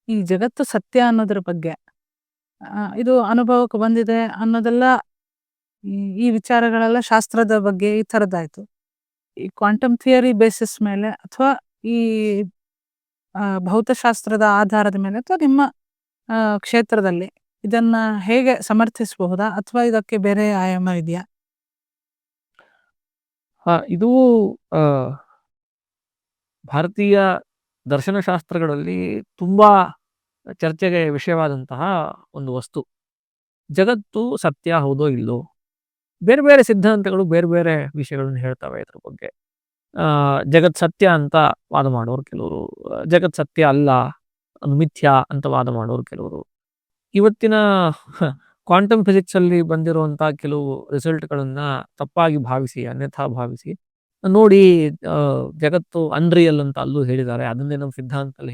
ಈ ಜಗತ್ತು ಸತ್ಯ ಅನ್ನೋದ್ರ ಬಗ್ಗೆ ಇದು ಅನುಭವಕ್ಕೆ ಬಂದಿದೆ ಅನ್ನೋದೆಲ್ಲ ಈ ವಿಚಾರಗಳೆಲ್ಲ ಶಾಸ್ತ್ರದ ಬಗ್ಗೆ ಈ ಥರದ್ದಾಯ್ತು. ಈ ಕ್ವಾಂಟಮ್ ಥಿಯರಿ ಬೇಸಿಸ್ ಮೇಲೆ ಅಥವಾ ಈ ಭೌತಶಾಸ್ತ್ರದ ಆಧಾರದ ಮೇಲೆ ಅಥವಾ ನಿಮ್ಮ ಕ್ಷೇತ್ರದಲ್ಲಿ ಇದನ್ನ ಹೇಗೆ ಸಮರ್ಥಿಸಬಹುದಾ ಅಥವಾ ಇದಕ್ಕೆ ಬೇರೆ ಆಯಾಮ ಇದೆಯಾ? ಇದು ಭಾರತೀಯ ದರ್ಶನಶಾಸ್ತ್ರಗಳಲ್ಲಿ ತುಂಬಾ ಚರ್ಚೆಗೆ ವಿಷಯವಾದಂತಹ ಒಂದು ವಸ್ತು. ಜಗತ್ತು ಸತ್ಯ ಹೌದೋ ಇಲ್ಲೋ? ಬೇರೆ ಬೇರೆ ಸಿದ್ಧಾಂತಗಳು ಬೇರೆ ಬೇರೆ ವಿಷಯಗಳನ್ನು ಹೇಳ್ತವೆ ಇದ್ರ ಬಗ್ಗೆ. ಜಗತ್ ಸತ್ಯ ಅಂತ ವಾದ ಮಾಡೋರು ಕೆಲವರು, ಜಗತ್ ಸತ್ಯ ಅಲ್ಲ, ಅದು ಮಿಥ್ಯಾ ಅಂತ ವಾದ ಮಾಡೋರು ಕೆಲವರು. ಇವತ್ತಿನ ಕ್ವಾಂಟಮ್ ಫಿಸಿಕ್ಸ್ ಅಲ್ಲಿ ಬಂದಿರುವಂತ ಕೆಲವು ರಿಸಲ್ಟ್ಗಳನ್ನ ತಪ್ಪಾಗಿ ಭಾವಿಸಿ, ಅನ್ಯಥಾ ಭಾವಿಸಿ ನೋಡಿ ಜಗತ್ತು ಅನ್ರಿಯಲ್ ಅಂತ ಅಲ್ಲೂ ಹೇಳಿದ್ದಾರೆ, ಅದನ್ನೇ ನಮ್ಮ ಸಿದ್ಧಾಂತದಲ್ಲಿ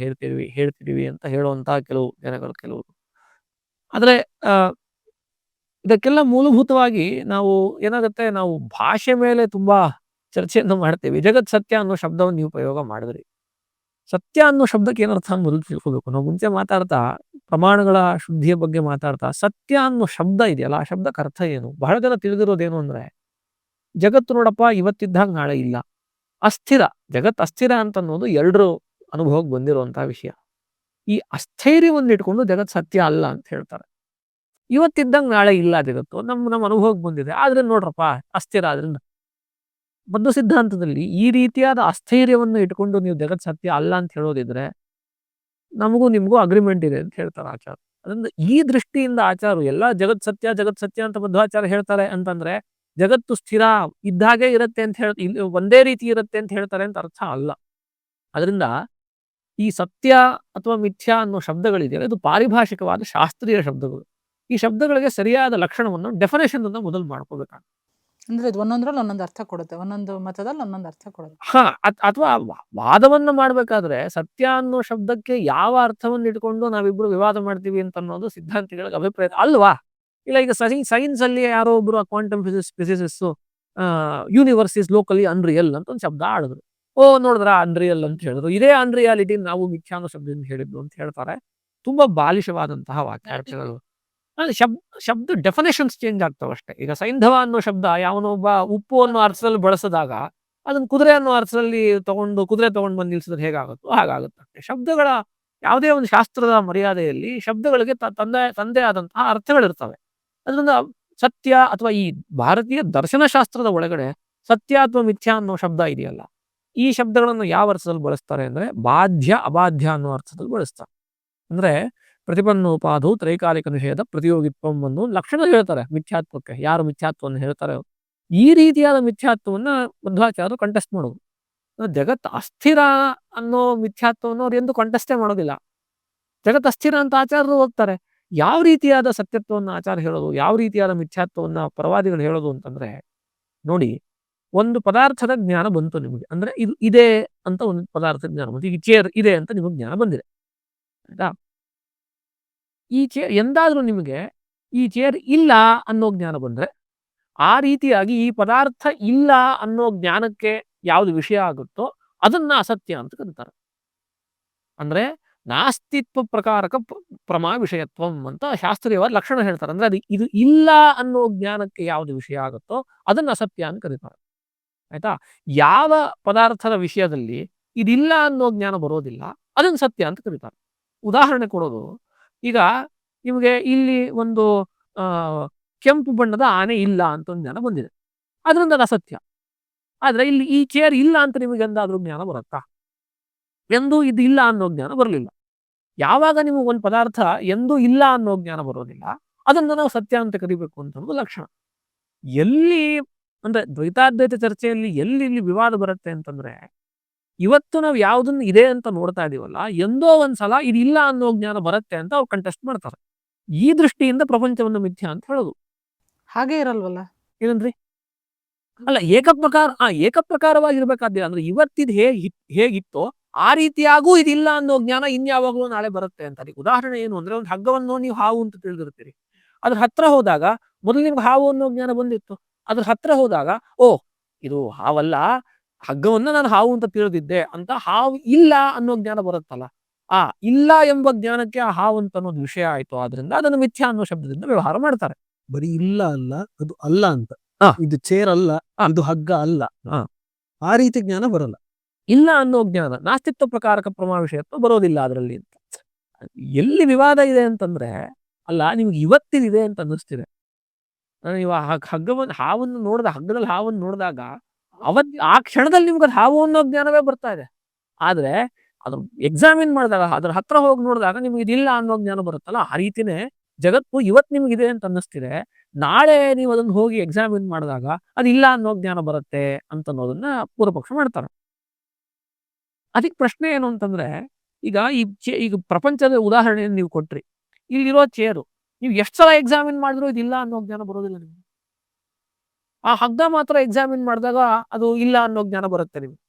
ಹೇಳ್ತಿದೀವಿ ಅಂತ ಹೇಳುವಂತಹ ಕೆಲವು ಜನಗಳು ಕೆಲವರು. ಆದ್ರೆ ಇದಕ್ಕೆಲ್ಲ ಮೂಲಭೂತವಾಗಿ ನಾವು ಏನಾಗುತ್ತೆ, ನಾವು ಭಾಷೆ ಮೇಲೆ ತುಂಬಾ ಚರ್ಚೆಯನ್ನು ಮಾಡ್ತೇವೆ. ಜಗತ್ ಸತ್ಯ ಅನ್ನೋ ಶಬ್ದವನ್ನು ನೀವು ಪ್ರಯೋಗ ಮಾಡಿದ್ರಿ. ಸತ್ಯ ಅನ್ನೋ ಶಬ್ದಕ್ಕೆ ಏನರ್ಥ ಅಂತ ಮೊದಲು ತಿಳ್ಕೋಬೇಕು. ನಾವು ಮುಂಚೆ ಮಾತಾಡ್ತಾ ಪ್ರಮಾಣಗಳ ಶುದ್ಧಿಯ ಬಗ್ಗೆ ಮಾತಾಡ್ತಾ ಸತ್ಯ ಅನ್ನೋ ಶಬ್ದ ಇದೆಯಲ್ಲ, ಆ ಶಬ್ದಕ್ಕೆ ಅರ್ಥ ಏನು? ಬಹಳ ಜನ ತಿಳಿದಿರೋದೇನು ಅಂದ್ರೆ, ಜಗತ್ತು ನೋಡಪ್ಪ ಇವತ್ತಿದ್ದಾಗ ನಾಳೆ ಇಲ್ಲ, ಅಸ್ಥಿರ. ಜಗತ್ ಅಸ್ಥಿರ ಅಂತ ಅನ್ನೋದು ಎಲ್ಲರೂ ಅನುಭವಕ್ಕೆ ಬಂದಿರುವಂತಹ ವಿಷಯ. ಈ ಅಸ್ಥೈರ್ಯವನ್ನು ಇಟ್ಕೊಂಡು ಜಗತ್ ಸತ್ಯ ಅಲ್ಲ ಅಂತ ಹೇಳ್ತಾರೆ. ಇವತ್ತಿದ್ದಂಗೆ ನಾಳೆ ಇಲ್ಲ ಜಗತ್ತು, ನಮ್ಮ ಅನುಭವಕ್ಕೆ ಬಂದಿದೆ, ಆದ್ರೆ ನೋಡ್ರಪ್ಪ ಅಸ್ಥಿರ. ಆದ್ರಿಂದ ಬದ್ಧ ಸಿದ್ಧಾಂತದಲ್ಲಿ ಈ ರೀತಿಯಾದ ಅಸ್ಥೈರ್ಯವನ್ನು ಇಟ್ಕೊಂಡು ನೀವು ಜಗತ್ ಸತ್ಯ ಅಲ್ಲ ಅಂತ ಹೇಳೋದಿದ್ರೆ ನಮಗೂ ನಿಮಗೂ ಅಗ್ರಿಮೆಂಟ್ ಇದೆ ಅಂತ ಹೇಳ್ತಾರೆ ಆಚಾರ. ಅದರಿಂದ ಈ ದೃಷ್ಟಿಯಿಂದ ಆಚಾರ ಎಲ್ಲ ಜಗತ್ ಸತ್ಯ ಅಂತ ಬದ್ಧಾಚಾರ ಹೇಳ್ತಾರೆ ಅಂತಂದ್ರೆ ಜಗತ್ತು ಸ್ಥಿರ ಇದ್ದಾಗೆ ಇರುತ್ತೆ ಅಂತ ಒಂದೇ ರೀತಿ ಇರುತ್ತೆ ಅಂತ ಹೇಳ್ತಾರೆ ಅಂತ ಅರ್ಥ ಅಲ್ಲ. ಅದರಿಂದ ಈ ಸತ್ಯ ಅಥವಾ ಮಿಥ್ಯಾ ಅನ್ನೋ ಶಬ್ದಗಳಿದೆಯಲ್ಲ, ಇದು ಪಾರಿಭಾಷಿಕವಾದ ಶಾಸ್ತ್ರೀಯ ಶಬ್ದಗಳು. ಈ ಶಬ್ದಗಳಿಗೆ ಸರಿಯಾದ ಲಕ್ಷಣವನ್ನು ಡೆಫಿನೇಷನ್ ಅನ್ನು ಮೊದಲು ಮಾಡ್ಕೋಬೇಕಾಗುತ್ತೆ. ಅಂದ್ರೆ ಇದು ಒಂದೊಂದ್ರಲ್ಲಿ ಒಂದೊಂದು ಅರ್ಥ ಕೊಡುತ್ತೆ, ಒಂದೊಂದು ಮತದಲ್ಲಿ ಒಂದೊಂದು ಅರ್ಥ ಕೊಡುತ್ತೆ. ಅಥವಾ ವಾದವನ್ನ ಮಾಡ್ಬೇಕಾದ್ರೆ ಸತ್ಯ ಅನ್ನೋ ಶಬ್ದಕ್ಕೆ ಯಾವ ಅರ್ಥವನ್ನು ಇಟ್ಕೊಂಡು ನಾವಿಬ್ರು ವಿವಾದ ಮಾಡ್ತೀವಿ ಅಂತ ಅನ್ನೋದು ಸಿದ್ಧಾಂತಿಗಳಿಗೆ ಅಭಿಪ್ರಾಯ ಅಲ್ವಾ? ಇಲ್ಲ, ಈಗ ಸೈನ್ಸ್ ಅಲ್ಲಿ ಯಾರೋ ಒಬ್ರು quantum physicist universe is locally unreal ಅಂತ ಒಂದು ಶಬ್ದ ಆಡಿದ್ರು. ನೋಡಿದ್ರ ಅನ್ರಿಯಲ್ ಅಂತ ಹೇಳಿದ್ರು. ಇದೇ ಅನ್ರಿಯಾಲಿಟಿ ನಾವು ಮಿಥ್ಯಾ ಅನ್ನೋ ಶಬ್ದದಿಂದ ಹೇಳಿದ್ದು ಅಂತ ಹೇಳ್ತಾರೆ. ತುಂಬಾ ಬಾಲಿಶವಾದಂತಹ ವಾಕ್ಯಾರ್ಥಗಳು. ಶಬ್ದ ಡೆಫಿನೇಷನ್ಸ್ ಚೇಂಜ್ ಆಗ್ತಾವ ಅಷ್ಟೇ. ಈಗ ಸೈಂಧವ ಅನ್ನೋ ಶಬ್ದ ಯಾವನೊಬ್ಬ ಉಪ್ಪು ಅನ್ನೋ ಅರ್ಥದಲ್ಲಿ ಬಳಸಿದಾಗ ಅದನ್ನ ಕುದುರೆ ಅನ್ನೋ ಅರ್ಥದಲ್ಲಿ ಕುದುರೆ ತಗೊಂಡು ಬಂದು ನಿಲ್ಸಿದ್ರೆ ಹೇಗಾಗುತ್ತೋ ಹಾಗಾಗುತ್ತೆ. ಶಬ್ದಗಳ ಯಾವುದೇ ಒಂದು ಶಾಸ್ತ್ರದ ಮರ್ಯಾದೆಯಲ್ಲಿ ಶಬ್ದಗಳಿಗೆ ತಂದೆ ಆದಂತಹ ಅರ್ಥಗಳಿರ್ತವೆ. ಅದರಿಂದ ಸತ್ಯ ಅಥವಾ ಈ ಭಾರತೀಯ ದರ್ಶನಶಾಸ್ತ್ರದ ಒಳಗಡೆ ಸತ್ಯ ಅಥವಾ ಮಿಥ್ಯಾ ಅನ್ನೋ ಶಬ್ದ ಇದೆಯಲ್ಲ, ಈ ಶಬ್ದಗಳನ್ನು ಯಾವ ಅರ್ಥದಲ್ಲಿ ಬಳಸ್ತಾರೆ ಅಂದ್ರೆ ಬಾಧ್ಯ ಅಬಾಧ್ಯ ಅನ್ನೋ ಅರ್ಥದಲ್ಲಿ ಬಳಸ್ತಾರೆ. ಅಂದ್ರೆ ಪ್ರತಿಪನ್ನೋಪಾಧು ತ್ರೈಕಾಲಿಕ ನಿಷೇಧ ಪ್ರತಿಯೋಗಿತ್ವಂ ಅನ್ನೋ ಲಕ್ಷಣ ಹೇಳ್ತಾರೆ ಮಿಥ್ಯಾತ್ವಕ್ಕೆ. ಯಾರು ಮಿಥ್ಯಾತ್ವವನ್ನು ಹೇಳ್ತಾರೆ ಈ ರೀತಿಯಾದ ಮಿಥ್ಯಾತ್ವವನ್ನ ಮಧ್ವಾಚಾರ್ಯರು ಕಂಟೆಸ್ಟ್ ಮಾಡೋದು. ಜಗತ್ ಅಸ್ಥಿರ ಅನ್ನೋ ಮಿಥ್ಯಾತ್ವವನ್ನು ಅವ್ರು ಎಂದು ಕಂಟೆಸ್ಟೇ ಮಾಡೋದಿಲ್ಲ. ಜಗತ್ ಅಸ್ಥಿರ ಅಂತ ಆಚಾರ್ಯರು ಹೋಗ್ತಾರೆ. ಯಾವ ರೀತಿಯಾದ ಸತ್ಯತ್ವವನ್ನು ಆಚಾರ ಹೇಳೋದು, ಯಾವ ರೀತಿಯಾದ ಮಿಥ್ಯಾತ್ವವನ್ನ ಪರವಾದಿಗಳು ಹೇಳೋದು ಅಂತಂದ್ರೆ, ನೋಡಿ, ಒಂದು ಪದಾರ್ಥದ ಜ್ಞಾನ ಬಂತು ನಿಮಗೆ, ಅಂದ್ರೆ ಇದು ಇದೆ ಅಂತ ಒಂದು ಪದಾರ್ಥದ ಜ್ಞಾನ ಬಂತು. ಈಗ ಚೇರ್ ಇದೆ ಅಂತ ನಿಮಗೆ ಜ್ಞಾನ ಬಂದಿದೆ, ಆಯ್ತಾ? ಈ ಚೇರ್ ಎಂದಾದ್ರೂ ನಿಮಗೆ ಈ ಚೇರ್ ಇಲ್ಲ ಅನ್ನೋ ಜ್ಞಾನ ಬಂದ್ರೆ, ಆ ರೀತಿಯಾಗಿ ಈ ಪದಾರ್ಥ ಇಲ್ಲ ಅನ್ನೋ ಜ್ಞಾನಕ್ಕೆ ಯಾವ್ದು ವಿಷಯ ಆಗುತ್ತೋ ಅದನ್ನ ಅಸತ್ಯ ಅಂತ ಕರೀತಾರೆ. ಅಂದ್ರೆ ನಾಸ್ತಿತ್ವ ಪ್ರಕಾರಕ ಪ್ರಮಾ ವಿಷಯತ್ವಂ ಅಂತ ಶಾಸ್ತ್ರೀಯವಾದ ಲಕ್ಷಣ ಹೇಳ್ತಾರೆ. ಅಂದ್ರೆ ಅದು ಇದು ಇಲ್ಲ ಅನ್ನೋ ಜ್ಞಾನಕ್ಕೆ ಯಾವ್ದು ವಿಷಯ ಆಗುತ್ತೋ ಅದನ್ನ ಅಸತ್ಯ ಅಂತ ಕರೀತಾರೆ, ಆಯ್ತಾ? ಯಾವ ಪದಾರ್ಥದ ವಿಷಯದಲ್ಲಿ ಇದಿಲ್ಲ ಅನ್ನೋ ಜ್ಞಾನ ಬರೋದಿಲ್ಲ ಅದನ್ನ ಸತ್ಯ ಅಂತ ಕರೀತಾರೆ. ಉದಾಹರಣೆ ಕೊಡೋದು, ಈಗ ನಿಮಗೆ ಇಲ್ಲಿ ಒಂದು ಕೆಂಪು ಬಣ್ಣದ ಆನೆ ಇಲ್ಲ ಅಂತ ಒಂದು ಜ್ಞಾನ ಬಂದಿದೆ, ಅದರಿಂದ ಅದು ಅಸತ್ಯ. ಆದ್ರೆ ಇಲ್ಲಿ ಈ ಚೇರ್ ಇಲ್ಲ ಅಂತ ನಿಮಗೆ ಎಂದಾದ್ರೂ ಜ್ಞಾನ ಬರುತ್ತಾ? ಎಂದೂ ಇದು ಇಲ್ಲ ಅನ್ನೋ ಜ್ಞಾನ ಬರಲಿಲ್ಲ. ಯಾವಾಗ ನಿಮಗೆ ಒಂದು ಪದಾರ್ಥ ಎಂದೂ ಇಲ್ಲ ಅನ್ನೋ ಜ್ಞಾನ ಬರೋದಿಲ್ಲ ಅದನ್ನ ನಾವು ಸತ್ಯ ಅಂತ ಕರಿಬೇಕು ಅಂತ ಒಂದು ಲಕ್ಷಣ. ಎಲ್ಲಿ ಅಂದ್ರೆ ದ್ವೈತಾದ್ವೈತ ಚರ್ಚೆಯಲ್ಲಿ ಎಲ್ಲಿ ಇಲ್ಲಿ ವಿವಾದ ಬರುತ್ತೆ ಅಂತಂದ್ರೆ, ಇವತ್ತು ನಾವು ಯಾವ್ದನ್ನ ಇದೆ ಅಂತ ನೋಡ್ತಾ ಇದೀವಲ್ಲ, ಎಂದೋ ಒಂದ್ಸಲ ಇದಿಲ್ಲ ಅನ್ನೋ ಜ್ಞಾನ ಬರುತ್ತೆ ಅಂತ ಅವ್ರು ಕಂಟೆಸ್ಟ್ ಮಾಡ್ತಾರೆ. ಈ ದೃಷ್ಟಿಯಿಂದ ಪ್ರಪಂಚವನ್ನು ಮಿಥ್ಯಾ ಅಂತ ಹೇಳೋದು. ಹಾಗೆ ಇರಲ್ವಲ್ಲ? ಏನಂದ್ರಿ? ಅಲ್ಲ, ಏಕಪ್ರಕಾರವಾಗಿರ್ಬೇಕಾದ್ದಿಲ್ಲ. ಅಂದ್ರೆ ಇವತ್ತಿದ್ ಹೇಗಿತ್ತೋ ಆ ರೀತಿಯಾಗೂ ಇದಿಲ್ಲ ಅನ್ನೋ ಜ್ಞಾನ ಇನ್ಯಾವಾಗ್ಲೂ ನಾಳೆ ಬರುತ್ತೆ ಅಂತ. ಉದಾಹರಣೆ ಏನು ಅಂದ್ರೆ, ಒಂದು ಹಗ್ಗವನ್ನು ನೀವು ಹಾವು ಅಂತ ತಿಳಿದಿರ್ತೀರಿ. ಅದ್ರ ಹತ್ರ ಹೋದಾಗ ಮೊದಲು ನಿಮ್ಗೆ ಹಾವು ಅನ್ನೋ ಜ್ಞಾನ ಬಂದಿತ್ತು. ಅದ್ರ ಹತ್ರ ಹೋದಾಗ ಇದು ಹಾವಲ್ಲ, ಹಗ್ಗವನ್ನ ನಾನು ಹಾವು ಅಂತ ತಿಳಿದಿದ್ದೆ ಅಂತ ಹಾವು ಇಲ್ಲ ಅನ್ನೋ ಜ್ಞಾನ ಬರುತ್ತಲ್ಲ, ಆ ಇಲ್ಲ ಎಂಬ ಜ್ಞಾನಕ್ಕೆ ಆ ಹಾವು ಅಂತ ಅನ್ನೋದು ವಿಷಯ ಆಯ್ತು. ಆದ್ರಿಂದ ಅದನ್ನು ಮಿಥ್ಯಾ ಅನ್ನೋ ಶಬ್ದದಿಂದ ವ್ಯವಹಾರ ಮಾಡ್ತಾರೆ. ಬರೀ ಇಲ್ಲ ಅಲ್ಲ, ಅದು ಅಲ್ಲ ಅಂತ. ಆ. ಇದು ಚೇರ್ ಅಲ್ಲ, ಆ. ಇದು ಹಗ್ಗ ಅಲ್ಲ. ಆ. ಆ ರೀತಿ ಜ್ಞಾನ ಬರಲ್ಲ. ಇಲ್ಲ ಅನ್ನೋ ಜ್ಞಾನ ನಾಸ್ತಿತ್ವ ಪ್ರಕಾರಕ ಪ್ರಮಾ ವಿಷಯತ್ವ ಬರೋದಿಲ್ಲ ಅದರಲ್ಲಿ ಅಂತ. ಎಲ್ಲಿ ವಿವಾದ ಇದೆ ಅಂತಂದ್ರೆ, ಅಲ್ಲ ನಿಮ್ಗೆ ಇವತ್ತಿದೆ ಅಂತ ಅನ್ನಿಸ್ತಿದೆ. ನೀವು ಆ ಹಗ್ಗವನ್ನು ಹಾವನ್ನು ನೋಡಿದ ಹಗ್ಗದಲ್ಲಿ ಹಾವನ್ನು ನೋಡಿದಾಗ ಆ ಕ್ಷಣದಲ್ಲಿ ನಿಮ್ಗೆ ಅದು ಹಾವು ಅನ್ನೋ ಜ್ಞಾನವೇ ಬರ್ತಾ ಇದೆ. ಆದ್ರೆ ಅದು ಎಕ್ಸಾಮಿನ್ ಮಾಡಿದಾಗ ಅದ್ರ ಹತ್ರ ಹೋಗಿ ನೋಡಿದಾಗ ನಿಮ್ಗೆ ಇದಿಲ್ಲ ಅನ್ನೋ ಜ್ಞಾನ ಬರುತ್ತಲ್ಲ, ಆ ರೀತಿನೇ ಜಗತ್ತು ಇವತ್ತು ನಿಮ್ಗಿದೆ ಅಂತ ಅನ್ನಿಸ್ತಿದೆ. ನಾಳೆ ನೀವು ಅದನ್ನ ಹೋಗಿ ಎಕ್ಸಾಮಿನ್ ಮಾಡಿದಾಗ ಅದಿಲ್ಲ ಅನ್ನೋ ಜ್ಞಾನ ಬರುತ್ತೆ ಅಂತ ಅನ್ನೋದನ್ನ ಪೂರ್ವಪಕ್ಷ ಮಾಡ್ತಾರೆ. ಅದಕ್ಕೆ ಪ್ರಶ್ನೆ ಏನು ಅಂತಂದ್ರೆ, ಈಗ ಈಗ ಪ್ರಪಂಚದ ಉದಾಹರಣೆಯನ್ನು ನೀವು ಕೊಟ್ರಿ. ಇಲ್ಲಿರೋ ಚೇರು ನೀವು ಎಷ್ಟು ಸಲ ಎಕ್ಸಾಮಿನ್ ಮಾಡಿದ್ರು ಇದಿಲ್ಲ ಅನ್ನೋ ಜ್ಞಾನ ಬರೋದಿಲ್ಲ ನಿಮ್ಗೆ. ಆ ಹಗ್ಗ ಮಾತ್ರ ಎಕ್ಸಾಮಿನ್ ಮಾಡಿದಾಗ ಅದು ಇಲ್ಲ ಅನ್ನೋ ಜ್ಞಾನ ಬರುತ್ತೆ ನಿಮ್ಗೆ.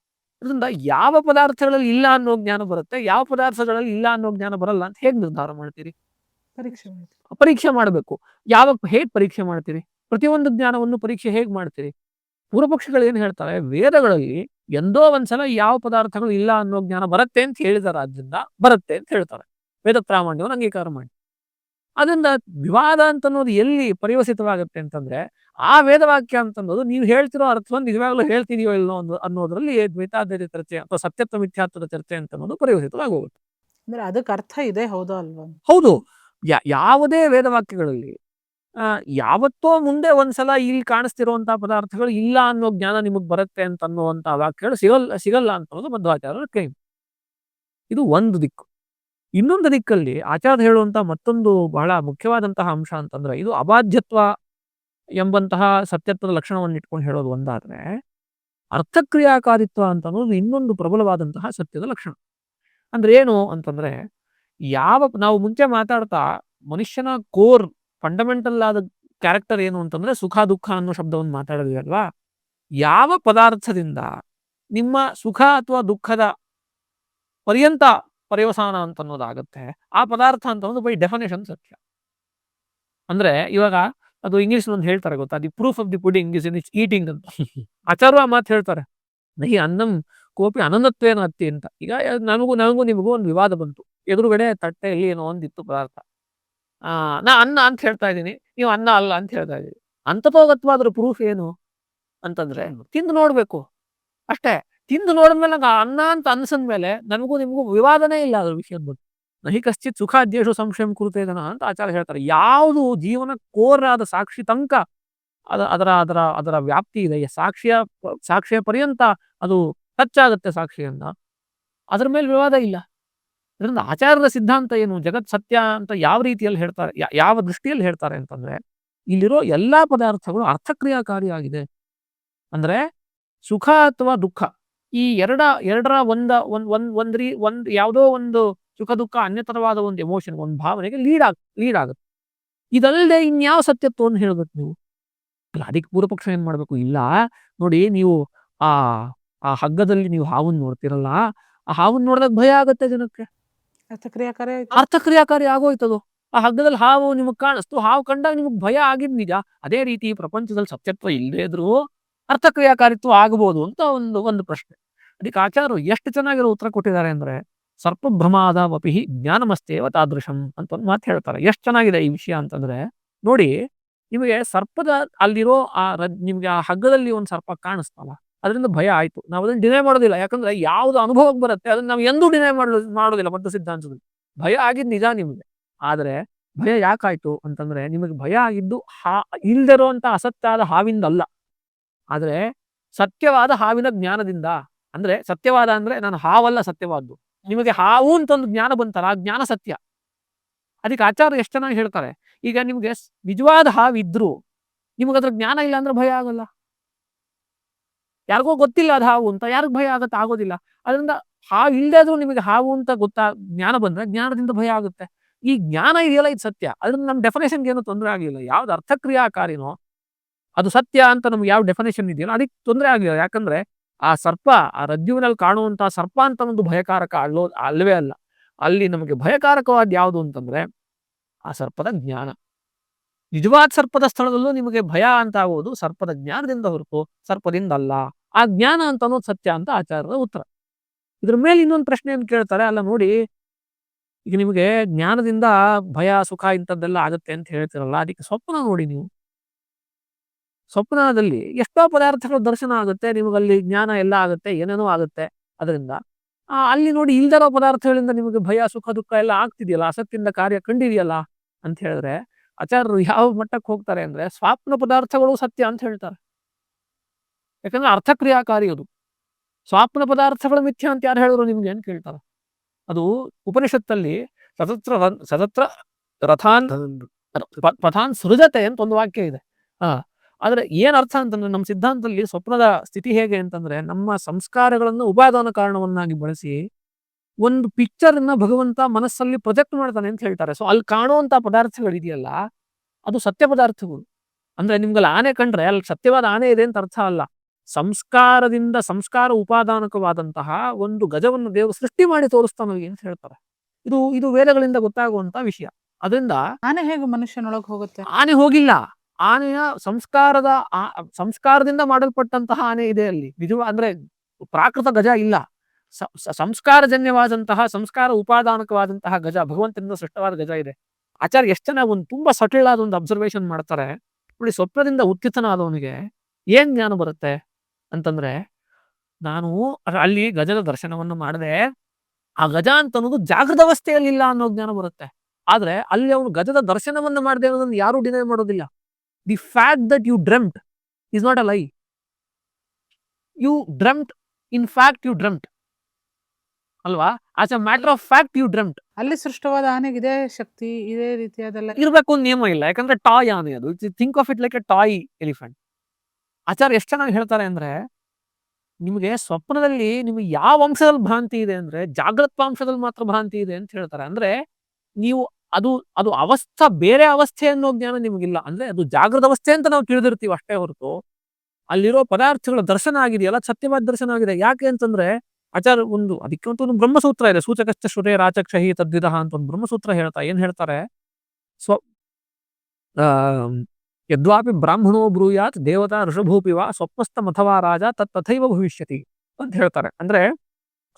ಅದರಿಂದ ಯಾವ ಪದಾರ್ಥಗಳಲ್ಲಿ ಇಲ್ಲ ಅನ್ನೋ ಜ್ಞಾನ ಬರುತ್ತೆ, ಯಾವ ಪದಾರ್ಥಗಳಲ್ಲಿ ಇಲ್ಲ ಅನ್ನೋ ಜ್ಞಾನ ಬರಲ್ಲ ಅಂತ ಹೇಗೆ ನಿರ್ಧಾರ ಮಾಡ್ತೀರಿ? ಪರೀಕ್ಷೆ ಮಾಡಬೇಕು. ಹೇಗೆ ಪರೀಕ್ಷೆ ಮಾಡ್ತೀರಿ? ಪ್ರತಿಯೊಂದು ಜ್ಞಾನವನ್ನು ಪರೀಕ್ಷೆ ಹೇಗೆ ಮಾಡ್ತೀರಿ? ಪೂರ್ವಪಕ್ಷಗಳು ಏನು ಹೇಳ್ತಾರೆ, ವೇದಗಳಲ್ಲಿ ಎಂದೋ ಒಂದ್ಸಲ ಯಾವ ಪದಾರ್ಥಗಳು ಇಲ್ಲ ಅನ್ನೋ ಜ್ಞಾನ ಬರುತ್ತೆ ಅಂತ ಹೇಳಿದಾರೆ, ಆದ್ರಿಂದ ಬರುತ್ತೆ ಅಂತ ಹೇಳ್ತಾರೆ. ವೇದ ಪ್ರಾಮಾಣ್ಯವನ್ನು ಅಂಗೀಕಾರ ಮಾಡಿ. ಅದರಿಂದ ವಿವಾದ ಅಂತ ಅನ್ನೋದು ಎಲ್ಲಿ ಪರಿವಸಿತವಾಗುತ್ತೆ ಅಂತಂದ್ರೆ, ಆ ವೇದವಾಕ್ಯ ಅಂತನ್ನೋದು ನೀವು ಹೇಳ್ತಿರೋ ಅರ್ಥವನ್ನು ನಿಜವಾಗ್ಲೂ ಹೇಳ್ತಿದೆಯೋ ಇಲ್ಲೋ ಅನ್ನೋದ್ರಲ್ಲಿ ದ್ವೈತಾದ್ವೈತ ಚರ್ಚೆ ಅಥವಾ ಸತ್ಯತ್ವ ಮಿಥ್ಯಾತ್ವದ ಚರ್ಚೆ ಅಂತ ಅನ್ನೋದು ಪರಿವಸಿತವಾಗೋಗುತ್ತೆ. ಅಂದ್ರೆ ಅದಕ್ಕೆ ಅರ್ಥ ಇದೆ, ಹೌದಾ ಅಲ್ವಾ? ಹೌದು. ಯಾವುದೇ ವೇದವಾಕ್ಯಗಳಲ್ಲಿ ಯಾವತ್ತೋ ಮುಂದೆ ಒಂದ್ಸಲ ಇಲ್ಲಿ ಕಾಣಿಸ್ತಿರುವಂತಹ ಪದಾರ್ಥಗಳು ಇಲ್ಲ ಅನ್ನೋ ಜ್ಞಾನ ನಿಮಗ್ ಬರುತ್ತೆ ಅಂತ ಅನ್ನುವಂತ ವಾಕ್ಯಗಳು ಸಿಗಲ್ಲ ಅಂತ ಅನ್ನೋದು ಮಧ್ವಾಚಾರ್ಯರ ಕ್ಲೈಮ್. ಇದು ಒಂದು ದಿಕ್ಕು. ಇನ್ನೊಂದು ದಿಕ್ಕಲ್ಲಿ ಆಚಾರ್ಯ ಹೇಳುವಂತ ಮತ್ತೊಂದು ಬಹಳ ಮುಖ್ಯವಾದಂತಹ ಅಂಶ ಅಂತಂದ್ರೆ, ಇದು ಅಬಾಧ್ಯತ್ವ ಎಂಬಂತಹ ಸತ್ಯತ್ವದ ಲಕ್ಷಣವನ್ನು ಇಟ್ಕೊಂಡು ಹೇಳೋದು ಒಂದಾದ್ರೆ, ಅರ್ಥಕ್ರಿಯಾಕಾರಿತ್ವ ಅಂತ ಅನ್ನೋದು ಇನ್ನೊಂದು ಪ್ರಬಲವಾದಂತಹ ಸತ್ಯದ ಲಕ್ಷಣ. ಅಂದ್ರೆ ಏನು ಅಂತಂದ್ರೆ, ನಾವು ಮುಂಚೆ ಮಾತಾಡ್ತಾ ಮನುಷ್ಯನ ಕೋರ್ ಫಂಡಮೆಂಟಲ್ ಆದ ಕ್ಯಾರೆಕ್ಟರ್ ಏನು ಅಂತಂದ್ರೆ ಸುಖ ದುಃಖ ಅನ್ನೋ ಶಬ್ದವನ್ನು ಮಾತಾಡಿದ್ವಿ ಅಲ್ವಾ? ಯಾವ ಪದಾರ್ಥದಿಂದ ನಿಮ್ಮ ಸುಖ ಅಥವಾ ದುಃಖದ ಪರ್ಯಂತ ಪರ್ಯವಸಾನ ಅಂತ ಅನ್ನೋದಾಗುತ್ತೆ, ಆ ಪದಾರ್ಥ ಅಂತ ಅನ್ನೋದು ಬೈ ಡೆಫಿನೇಷನ್ ಸತ್ಯ. ಅಂದ್ರೆ ಇವಾಗ ಅದು ಇಂಗ್ಲಿಷ್ ಒಂದು ಹೇಳ್ತಾರೆ ಗೊತ್ತಾ, the proof of the pudding is in its eating ಅಂತ. ಆಚಾರ್ಯ ಆ ಮಾತು ಹೇಳ್ತಾರೆ, ನಹಿ ಅನ್ನಂ ಕೋಪಿ ಅನನ್ನತ್ವೇನ ಅತ್ತಿ ಅಂತ. ಈಗ ನನಗೂ ನಿಮಗೂ ಒಂದು ವಿವಾದ ಬಂತು. ಎದುರುಗಡೆ ತಟ್ಟೆಯಲ್ಲಿ ಏನೋ ಒಂದಿತ್ತು ಪದಾರ್ಥ. ನಾ ಅನ್ನ ಅಂತ ಹೇಳ್ತಾ ಇದ್ದೀನಿ, ನೀವು ಅನ್ನ ಅಲ್ಲ ಅಂತ ಹೇಳ್ತಾ ಇದ್ದೀವಿ. ಅಂತತೋಗತ್ವಾದ್ರ ಪ್ರೂಫ್ ಏನು ಅಂತಂದ್ರೆ, ತಿಂದು ನೋಡ್ಬೇಕು ಅಷ್ಟೇ. ತಿಂದು ನೋಡಿದ್ಮೇಲೆ ಅನ್ನ ಅಂತ ಅನ್ಸಂದ್ಮೇಲೆ ನನಗೂ ನಿಮಗೂ ವಿವಾದನೇ ಇಲ್ಲ ಅದ್ರ ವಿಷಯದ ಬಗ್ಗೆ. ನಹಿ ಕಶ್ಚಿತ್ ಸುಖಾದ್ಯೇಶು ಸಂಶಯಂ ಕುರುತೇದನ ಅಂತ ಆಚಾರ್ಯ ಹೇಳ್ತಾರೆ. ಯಾವುದು ಜೀವನ ಕೋರಾದ ಸಾಕ್ಷಿ ತನಕ ಅದರ ಅದರ ಅದರ ವ್ಯಾಪ್ತಿ ಇದೆ, ಸಾಕ್ಷಿಯ ಪರ್ಯಂತ ಅದು ಟಚ್ ಆಗುತ್ತೆ ಸಾಕ್ಷಿಯನ್ನ, ಅದ್ರ ಮೇಲೆ ವಿವಾದ ಇಲ್ಲ. ಅದರಿಂದ ಆಚಾರ್ಯರ ಸಿದ್ಧಾಂತ ಏನು, ಜಗತ್ ಸತ್ಯ ಅಂತ ಯಾವ ರೀತಿಯಲ್ಲಿ ಹೇಳ್ತಾರೆ, ಯಾವ ದೃಷ್ಟಿಯಲ್ಲಿ ಹೇಳ್ತಾರೆ ಅಂತಂದ್ರೆ, ಇಲ್ಲಿರೋ ಎಲ್ಲಾ ಪದಾರ್ಥಗಳು ಅರ್ಥಕ್ರಿಯಾಕಾರಿಯಾಗಿದೆ. ಅಂದ್ರೆ ಸುಖ ಅಥವಾ ದುಃಖ ಈ ಎರಡರ ಒಂದ್ ಯಾವುದೋ ಒಂದು ಸುಖ ದುಃಖ ಅನ್ಯತರವಾದ ಒಂದು ಎಮೋಷನ್, ಒಂದು ಭಾವನೆಗೆ ಲೀಡ್ ಆಗುತ್ತೆ. ಇದಲ್ಲದೆ ಇನ್ಯಾವ ಸತ್ಯತ್ವವನ್ನು ಹೇಳ್ಬೇಕು ನೀವು? ಅಲ್ಲ, ಅದಕ್ಕೆ ಪೂರ್ವಪಕ್ಷ ಏನ್ ಮಾಡ್ಬೇಕು? ಇಲ್ಲ ನೋಡಿ, ನೀವು ಆ ಹಗ್ಗದಲ್ಲಿ ನೀವು ಹಾವನ್ನು ನೋಡ್ತಿರಲ್ಲ, ಆ ಹಾವನ್ನು ನೋಡಿದಾಗ ಭಯ ಆಗತ್ತೆ ಜನಕ್ಕೆ. ಅರ್ಥಕ್ರಿಯಾಕಾರಿ ಆಗೋಯ್ತದು. ಆ ಹಗ್ಗದಲ್ಲಿ ಹಾವು ನಿಮಗ್ ಕಾಣಿಸ್ತು, ಹಾವು ಕಂಡಾಗ ನಿಮಗ್ ಭಯ ಆಗಿದ್ ನಿಜ. ಅದೇ ರೀತಿ ಪ್ರಪಂಚದಲ್ಲಿ ಸತ್ಯತ್ವ ಇಲ್ಲದೇ ಇದ್ರೂ ಅರ್ಥಕ್ರಿಯಾಕಾರಿತ್ವ ಆಗಬಹುದು ಅಂತ ಒಂದು ಪ್ರಶ್ನೆ. ಅದಕ್ಕೆ ಆಚಾರ್ಯರು ಎಷ್ಟು ಚೆನ್ನಾಗಿರೋ ಉತ್ತರ ಕೊಟ್ಟಿದ್ದಾರೆ ಅಂದ್ರೆ, ಸರ್ಪಭ್ರಮಾದ ವಪಿ ಜ್ಞಾನಮಸ್ತೇವ ತಾದೃಶಂ ಅಂತ ಒಂದು ಮಾತು ಹೇಳ್ತಾರೆ. ಎಷ್ಟು ಚೆನ್ನಾಗಿದೆ ಈ ವಿಷಯ ಅಂತಂದ್ರೆ, ನೋಡಿ, ನಿಮಗೆ ಸರ್ಪದ ಅಲ್ಲಿರೋ ನಿಮ್ಗೆ ಆ ಹಗ್ಗದಲ್ಲಿ ಒಂದು ಸರ್ಪ ಕಾಣಿಸ್ತಲ್ಲ, ಅದರಿಂದ ಭಯ ಆಯ್ತು. ನಾವು ಅದನ್ನ ಡಿನೈ ಮಾಡೋದಿಲ್ಲ, ಯಾಕಂದ್ರೆ ಯಾವ್ದು ಅನುಭವಕ್ಕೆ ಬರುತ್ತೆ ಅದನ್ನ ನಾವು ಎಂದೂ ಡಿನೈ ಮಾಡೋದಿಲ್ಲ ಬದ್ಧ ಸಿದ್ಧಾಂತದಲ್ಲಿ. ಭಯ ಆಗಿದ್ ನಿಜ ನಿಮ್ಗೆ. ಆದ್ರೆ ಭಯ ಯಾಕಾಯ್ತು ಅಂತಂದ್ರೆ, ನಿಮಗೆ ಭಯ ಆಗಿದ್ದು ಇಲ್ದಿರೋ ಅಂತ ಅಸತ್ಯ ಆದ ಹಾವಿಂದಲ್ಲ, ಆದ್ರೆ ಸತ್ಯವಾದ ಹಾವಿನ ಜ್ಞಾನದಿಂದ. ಅಂದ್ರೆ ಸತ್ಯವಾದ ಅಂದ್ರೆ ನಾನು ಹಾವಲ್ಲ ಸತ್ಯವಾದ್ದು. ನಿಮಗೆ ಹಾವು ಅಂತ ಒಂದು ಜ್ಞಾನ ಬಂತಲ್ಲ, ಆ ಜ್ಞಾನ ಸತ್ಯ. ಅದಕ್ಕೆ ಆಚಾರ್ಯ ಎಷ್ಟು ಚೆನ್ನಾಗಿ ಹೇಳ್ತಾರೆ, ಈಗ ನಿಮ್ಗೆ ನಿಜವಾದ ಹಾವಿದ್ರು ನಿಮಗೆ ಅದ್ರ ಜ್ಞಾನ ಇಲ್ಲ ಅಂದ್ರೆ ಭಯ ಆಗಲ್ಲ. ಯಾರಿಗೋ ಗೊತ್ತಿಲ್ಲ ಅದು ಹಾವು ಅಂತ, ಯಾರಿಗ ಭಯ ಆಗತ್ತೆ? ಆಗೋದಿಲ್ಲ. ಅದರಿಂದ ಹಾವು ಇಲ್ಲದೆ ಆದ್ರೂ ನಿಮಗೆ ಹಾವು ಅಂತ ಜ್ಞಾನ ಬಂದ್ರೆ ಜ್ಞಾನದಿಂದ ಭಯ ಆಗುತ್ತೆ. ಈ ಜ್ಞಾನ ಇದೆಯಲ್ಲ, ಇದು ಸತ್ಯ. ಅದರಿಂದ ನಮ್ಮ ಡೆಫಿನೇಷನ್ಗೆ ಏನು ತೊಂದರೆ ಆಗಿಲ್ಲ. ಯಾವ್ದು ಅರ್ಥಕ್ರಿಯಾಕಾರಿನೋ ಅದು ಸತ್ಯ ಅಂತ ನಮ್ಗೆ ಯಾವ ಡೆಫಿನೇಷನ್ ಇದೆಯಲ್ಲ ಅದಕ್ಕೆ ತೊಂದರೆ ಆಗಿಲ್ಲ. ಯಾಕಂದ್ರೆ ಆ ಸರ್ಪ, ಆ ರಜ್ಜುವಿನಲ್ಲಿ ಕಾಣುವಂತಹ ಸರ್ಪ ಅಂತ ಒಂದು ಭಯಕಾರಕ ಅಲ್ಲವೇ ಅಲ್ಲ. ಅಲ್ಲಿ ನಮಗೆ ಭಯಕಾರಕವಾದ ಯಾವುದು ಅಂತಂದ್ರೆ ಆ ಸರ್ಪದ ಜ್ಞಾನ. ನಿಜವಾದ ಸರ್ಪದ ಸ್ಥಳದಲ್ಲೂ ನಿಮಗೆ ಭಯ ಅಂತ ಆಗುವುದು ಸರ್ಪದ ಜ್ಞಾನದಿಂದ ಹೊರತು ಸರ್ಪದಿಂದ ಅಲ್ಲ. ಆ ಜ್ಞಾನ ಅಂತ ಅನ್ನೋದು ಸತ್ಯ ಅಂತ ಆಚಾರ್ಯರ ಉತ್ತರ. ಇದ್ರ ಮೇಲೆ ಇನ್ನೊಂದು ಪ್ರಶ್ನೆಯನ್ನು ಕೇಳ್ತಾರೆ, ಅಲ್ಲ ನೋಡಿ, ಈಗ ನಿಮಗೆ ಜ್ಞಾನದಿಂದ ಭಯ ಸುಖ ಇಂಥದ್ದೆಲ್ಲ ಆಗುತ್ತೆ ಅಂತ ಹೇಳ್ತಿರಲ್ಲ, ಅದಕ್ಕೆ ಸ್ವಪ್ನ ನೋಡಿ ನೀವು. ಸ್ವಪ್ನದಲ್ಲಿ ಎಷ್ಟೋ ಪದಾರ್ಥಗಳ ದರ್ಶನ ಆಗುತ್ತೆ, ನಿಮಗಲ್ಲಿ ಜ್ಞಾನ ಎಲ್ಲ ಆಗುತ್ತೆ, ಏನೇನೋ ಆಗುತ್ತೆ. ಅದರಿಂದ ಅಲ್ಲಿ ನೋಡಿ ಇಲ್ದಿರೋ ಪದಾರ್ಥಗಳಿಂದ ನಿಮಗೆ ಭಯ ಸುಖ ದುಃಖ ಎಲ್ಲ ಆಗ್ತಿದೆಯಲ್ಲ, ಆಸಕ್ತಿಯಿಂದ ಕಾರ್ಯ ಕಂಡಿದೆಯಲ್ಲ ಅಂತ ಹೇಳಿದ್ರೆ ಆಚಾರ್ಯರು ಯಾವ ಮಟ್ಟಕ್ಕೆ ಹೋಗ್ತಾರೆ ಅಂದ್ರೆ ಸ್ವಪ್ನ ಪದಾರ್ಥಗಳು ಸತ್ಯ ಅಂತ ಹೇಳ್ತಾರೆ. ಯಾಕಂದ್ರೆ ಅರ್ಥಕ್ರಿಯಾಕಾರಿ ಅದು. ಸ್ವಪ್ನ ಪದಾರ್ಥಗಳ ಮಿಥ್ಯ ಅಂತ ಯಾರು ಹೇಳಿದ್ರು ನಿಮ್ಗೆ ಅಂತ ಕೇಳ್ತಾರೆ. ಅದು ಉಪನಿಷತ್ತಲ್ಲಿ ಸತತ್ರ ರಥಾನ್ ಪಥಾನ್ ಸೃಜತೆ ಅಂತ ಒಂದು ವಾಕ್ಯ ಇದೆ. ಆದ್ರೆ ಏನ್ ಅರ್ಥ ಅಂತಂದ್ರೆ ನಮ್ಮ ಸಿದ್ಧಾಂತದಲ್ಲಿ ಸ್ವಪ್ನದ ಸ್ಥಿತಿ ಹೇಗೆ ಅಂತಂದ್ರೆ ನಮ್ಮ ಸಂಸ್ಕಾರಗಳನ್ನು ಉಪಾದಾನ ಕಾರಣವನ್ನಾಗಿ ಬಳಸಿ ಒಂದು ಪಿಕ್ಚರ್ ಅನ್ನ ಭಗವಂತ ಮನಸ್ಸಲ್ಲಿ ಪ್ರೊಜೆಕ್ಟ್ ಮಾಡ್ತಾನೆ ಅಂತ ಹೇಳ್ತಾರೆ. ಸೊ ಅಲ್ಲಿ ಕಾಣುವಂತ ಪದಾರ್ಥಗಳಿದೆಯಲ್ಲ ಅದು ಸತ್ಯ ಪದಾರ್ಥಗಳು. ಅಂದ್ರೆ ನಿಮ್ಗಲ್ಲಿ ಆನೆ ಕಂಡ್ರೆ ಅಲ್ಲಿ ಸತ್ಯವಾದ ಆನೆ ಇದೆ ಅಂತ ಅರ್ಥ ಅಲ್ಲ. ಸಂಸ್ಕಾರದಿಂದ ಸಂಸ್ಕಾರ ಉಪಾದಾನಕವಾದಂತಹ ಒಂದು ಗಜವನ್ನು ದೇವರು ಸೃಷ್ಟಿ ಮಾಡಿ ತೋರಿಸ್ತಾನೆ ಅಂತ ಹೇಳ್ತಾರೆ. ಇದು ವೇದಗಳಿಂದ ಗೊತ್ತಾಗುವಂತ ವಿಷಯ. ಅದರಿಂದ ಆನೆ ಹೇಗೆ ಮನುಷ್ಯನೊಳಗೆ ಹೋಗುತ್ತೆ? ಆನೆ ಹೋಗಿಲ್ಲ. ಆನೆಯ ಸಂಸ್ಕಾರದಿಂದ ಮಾಡಲ್ಪಟ್ಟಂತಹ ಆನೆ ಇದೆ ಅಲ್ಲಿ. ಅಂದ್ರೆ ಪ್ರಾಕೃತ ಗಜ ಇಲ್ಲ. ಸಂಸ್ಕಾರಜನ್ಯವಾದಂತಹ ಸಂಸ್ಕಾರ ಉಪಾದಾನಕವಾದಂತಹ ಗಜ, ಭಗವಂತನಿಂದ ಸೃಷ್ಟವಾದ ಗಜ ಇದೆ. ಆಚಾರ್ಯ ಎಷ್ಟು ಚೆನ್ನಾಗಿ ಒಂದು ತುಂಬಾ ಸಟಲ್ ಆದ ಒಂದು ಅಬ್ಸರ್ವೇಷನ್ ಮಾಡ್ತಾರೆ ನೋಡಿ. ಸ್ವಪ್ನದಿಂದ ಉತ್ಥಿತನಾದವನಿಗೆ ಏನ್ ಜ್ಞಾನ ಬರುತ್ತೆ ಅಂತಂದ್ರೆ, ನಾನು ಅಲ್ಲಿ ಗಜದ ದರ್ಶನವನ್ನು ಮಾಡದೆ ಆ ಗಜ ಅಂತ ಅನ್ನೋದು ಜಾಗೃತ ಅವಸ್ಥೆಯಲ್ಲಿ ಇಲ್ಲ ಅನ್ನೋ ಜ್ಞಾನ ಬರುತ್ತೆ. ಆದ್ರೆ ಅಲ್ಲಿ ಅವನು ಗಜದ ದರ್ಶನವನ್ನು ಮಾಡದೆ ಅನ್ನೋದನ್ನು ಯಾರು ಡಿನೈ ಮಾಡೋದಿಲ್ಲ. The fact that you dreamt is not a lie. You dreamt, in fact you dreamt ಅಲ್ವಾ? As a matter of fact you dreamt. ಅಲ್ಲಿ ಸೃಷ್ಟವಾದ ಆನೆಗೆ ಇದೇ ಶಕ್ತಿ, ಇದೇ ರೀತಿಯಾದೆಲ್ಲ ಇರ್ಬೇಕು ಅಂತ ನಿಯಮ ಇಲ್ಲ. ಯಾಕಂದ್ರೆ ಟಾಯ್ ಆನೆ ಅದು. Think of it like a toy elephant. Acharya ಎಷ್ಟು ಚೆನ್ನಾಗಿ ಹೇಳ್ತಾರೆ ಅಂದ್ರೆ, ನಿಮಗೆ ಸ್ವಪ್ನದಲ್ಲಿ ನಿಮಗೆ ಯಾವ ಅಂಶದಲ್ಲಿ ಭ್ರಾಂತಿ ಇದೆ ಅಂದ್ರೆ ಜಾಗೃತ್ವಾಂಶದಲ್ಲಿ ಮಾತ್ರ ಭ್ರಾಂತಿ ಇದೆ ಅಂತ ಹೇಳ್ತಾರೆ. ಅಂದ್ರೆ ನೀವು ಅದು ಅವಸ್ಥಾ ಬೇರೆ ಅವಸ್ಥೆ ಅನ್ನೋ ಜ್ಞಾನ ನಿಮಗಿಲ್ಲ. ಅಂದ್ರೆ ಅದು ಜಾಗೃತ ಅವಸ್ಥೆ ಅಂತ ನಾವು ತಿಳಿದಿರ್ತೀವಿ ಅಷ್ಟೇ ಹೊರತು ಅಲ್ಲಿರೋ ಪದಾರ್ಥಗಳ ದರ್ಶನ ಆಗಿದೆಯಲ್ಲ ಸತ್ಯವಾದ ದರ್ಶನ ಆಗಿದೆ. ಯಾಕೆ ಅಂತಂದ್ರೆ ಆಚಾರ್ಯ ಅದಕ್ಕೆ ಒಂದು ಬ್ರಹ್ಮಸೂತ್ರ ಇದೆ, ಸೂಚಕಶ್ಚ ಶ್ರುತೇ ರಾಚಕ್ಷಹಿ ತದ್ವಿದಃ ಅಂತ ಒಂದು ಬ್ರಹ್ಮಸೂತ್ರ ಏನ್ ಹೇಳ್ತಾರೆ, ಯದ್ವಾಪಿ ಬ್ರಾಹ್ಮಣೋ ಬ್ರೂಯಾತ್ ದೇವತಾ ಋಷಭೂಪಿ ವಾ ಸ್ವಪ್ನಸ್ಥಂ ಅಥವಾ ರಾಜ ತಥೈವ ಭವಿಷ್ಯತಿ ಅಂತ ಹೇಳ್ತಾರೆ. ಅಂದ್ರೆ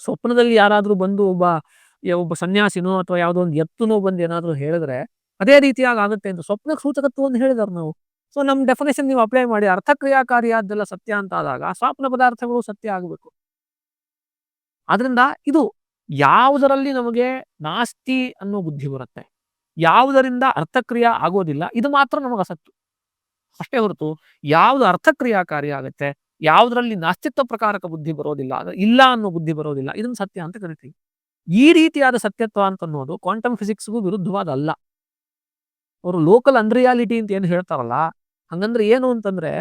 ಸ್ವಪ್ನದಲ್ಲಿ ಯಾರಾದ್ರೂ ಬಂದು ಒಬ್ಬ ಸನ್ಯಾಸಿನೋ ಅಥವಾ ಯಾವುದೋ ಒಂದು ಎತ್ತುನೋ ಬಂದು ಏನಾದ್ರು ಹೇಳಿದ್ರೆ ಅದೇ ರೀತಿಯಾಗಿ ಆಗುತ್ತೆ ಅಂತ ಸ್ವಪ್ನ ಸೂಚಕತ್ವವನ್ನು ಹೇಳಿದಾರೆ ನಾವು. ಸೊ ನಮ್ ಡೆಫಿನೇಷನ್ ನೀವು ಅಪ್ಲೈ ಮಾಡಿ, ಅರ್ಥಕ್ರಿಯಾಕಾರಿಯಾದ್ದೆಲ್ಲ ಸತ್ಯ ಅಂತ ಆದಾಗ ಸ್ವಪ್ನ ಪದಾರ್ಥಗಳು ಸತ್ಯ ಆಗಬೇಕು. ಆದ್ರಿಂದ ಇದು ಯಾವುದರಲ್ಲಿ ನಮಗೆ ನಾಸ್ತಿ ಅನ್ನೋ ಬುದ್ಧಿ ಬರುತ್ತೆ, ಯಾವುದರಿಂದ ಅರ್ಥಕ್ರಿಯೆ ಆಗೋದಿಲ್ಲ, ಇದು ಮಾತ್ರ ನಮಗೆ ಅಸತ್ತು ಅಷ್ಟೇ ಹೊರತು ಯಾವ್ದು ಅರ್ಥಕ್ರಿಯಾಕಾರಿ ಆಗುತ್ತೆ, ಯಾವುದರಲ್ಲಿ ನಾಸ್ತಿತ್ವ ಪ್ರಕಾರಕ ಬುದ್ಧಿ ಬರೋದಿಲ್ಲ, ಇಲ್ಲ ಅನ್ನೋ ಬುದ್ಧಿ ಬರೋದಿಲ್ಲ, ಇದನ್ನ ಸತ್ಯ ಅಂತ ಕರಿತೀವಿ. ಈ ರೀತಿಯಾದ ಸತ್ಯತ್ವ ಅಂತ ಅನ್ನೋದು ಕ್ವಾಂಟಮ್ ಫಿಸಿಕ್ಸ್ಗೂ ವಿರುದ್ಧವಾದ ಅಲ್ಲ. ಅವರು ಲೋಕಲ್ ಅನ್ರಿಯಾಲಿಟಿ ಅಂತ ಏನು ಹೇಳ್ತಾರಲ್ಲ, ಹಂಗಂದ್ರೆ ಏನು ಅಂತಂದ್ರೆ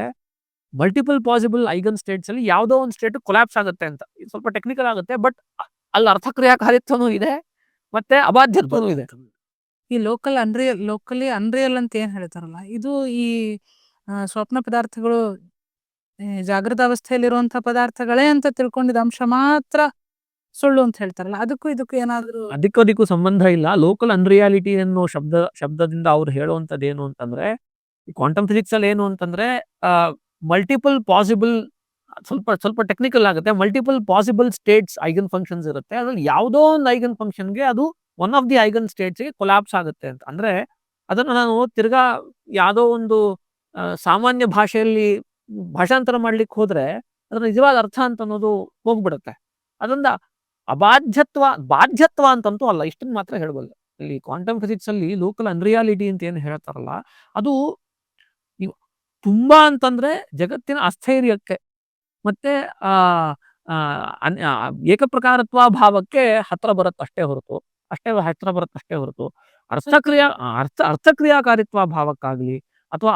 ಮಲ್ಟಿಪಲ್ ಪಾಸಿಬಲ್ ಐಗನ್ ಸ್ಟೇಟ್ಸ್ ಅಲ್ಲಿ ಯಾವುದೋ ಒಂದು ಸ್ಟೇಟ್ ಕೊಲ್ಯಾಪ್ಸ್ ಆಗುತ್ತೆ ಅಂತ. ಇದು ಸ್ವಲ್ಪ ಟೆಕ್ನಿಕಲ್ ಆಗುತ್ತೆ, ಬಟ್ ಅಲ್ಲಿ ಅರ್ಥಕ್ರಿಯಾಕಾರಿತ್ವನೂ ಇದೆ ಮತ್ತೆ ಅಬಾಧ್ಯತ್ವನೂ ಇದೆ. ಈ ಲೋಕಲಿ ಅನ್ರಿಯಲ್ ಅಂತ ಏನ್ ಹೇಳ್ತಾರಲ್ಲ, ಇದು ಈ ಸ್ವಪ್ನ ಪದಾರ್ಥಗಳು ಜಾಗೃತ ಅವಸ್ಥೆಯಲ್ಲಿರುವಂತಹ ಪದಾರ್ಥಗಳೇ ಅಂತ ತಿಳ್ಕೊಂಡಿದ್ದ ಅಂಶ ಮಾತ್ರ ಸುಳ್ಳು ಅಂತ ಹೇಳ್ತಾರಲ್ಲ, ಇದಕ್ಕೂ ಏನಾದ್ರು ಅದಕ್ಕೂ ಸಂಬಂಧ ಇಲ್ಲ. ಲೋಕಲ್ ಅನ್ರಿಯಾಲಿಟಿ ಅನ್ನೋ ಶಬ್ದದಿಂದ ಅವ್ರು ಹೇಳುವಂಥದ್ದು ಏನು ಅಂತಂದ್ರೆ, ಕ್ವಾಂಟಮ್ ಫಿಸಿಕ್ಸ್ ಅಲ್ಲಿ ಏನು ಅಂತಂದ್ರೆ ಮಲ್ಟಿಪಲ್ ಪಾಸಿಬಲ್, ಸ್ವಲ್ಪ ಟೆಕ್ನಿಕಲ್ ಆಗುತ್ತೆ, multiple possible states eigen functions ಇರುತ್ತೆ. ಅದ್ರಲ್ಲಿ ಯಾವುದೋ ಒಂದು ಐಗನ್ ಫಂಕ್ಷನ್ಗೆ ಅದು ಒನ್ ಆಫ್ ದಿ ಐಗನ್ ಸ್ಟೇಟ್ಸ್ಗೆ ಕೊಲ್ಯಾಪ್ಸ್ ಆಗುತ್ತೆ ಅಂತ. ಅಂದ್ರೆ ಅದನ್ನು ನಾನು ತಿರ್ಗಾ ಯಾವುದೋ ಒಂದು ಸಾಮಾನ್ಯ ಭಾಷೆಯಲ್ಲಿ ಭಾಷಾಂತರ ಮಾಡ್ಲಿಕ್ಕೆ ಹೋದ್ರೆ ಅದರ ನಿಜವಾದ ಅರ್ಥ ಅಂತ ಅನ್ನೋದು ಹೋಗ್ಬಿಡುತ್ತೆ. ಅದರಿಂದ ಬಾಧ್ಯತ್ವ ಅಂತಂತೂ ಅಲ್ಲ, ಇಷ್ಟನ್ನು ಮಾತ್ರ ಹೇಳ್ಬೋದು. ಇಲ್ಲಿ ಕ್ವಾಂಟಮ್ ಫಿಸಿಕ್ಸ್ ಅಲ್ಲಿ ಲೋಕಲ್ ಅನ್ರಿಯಾಲಿಟಿ ಅಂತ ಏನು ಹೇಳ್ತಾರಲ್ಲ, ಅದು ತುಂಬಾ ಅಂತಂದ್ರೆ ಜಗತ್ತಿನ ಅಸ್ಥೈರ್ಯಕ್ಕೆ ಮತ್ತೆ ಏಕಪ್ರಕಾರತ್ವ ಭಾವಕ್ಕೆ ಹತ್ರ ಬರುತ್ತೆ ಅಷ್ಟೇ ಹೊರತು ಅರ್ಥಕ್ರಿಯಾಕಾರಿತ್ವ ಭಾವಕ್ಕಾಗ್ಲಿ ಅಥವಾ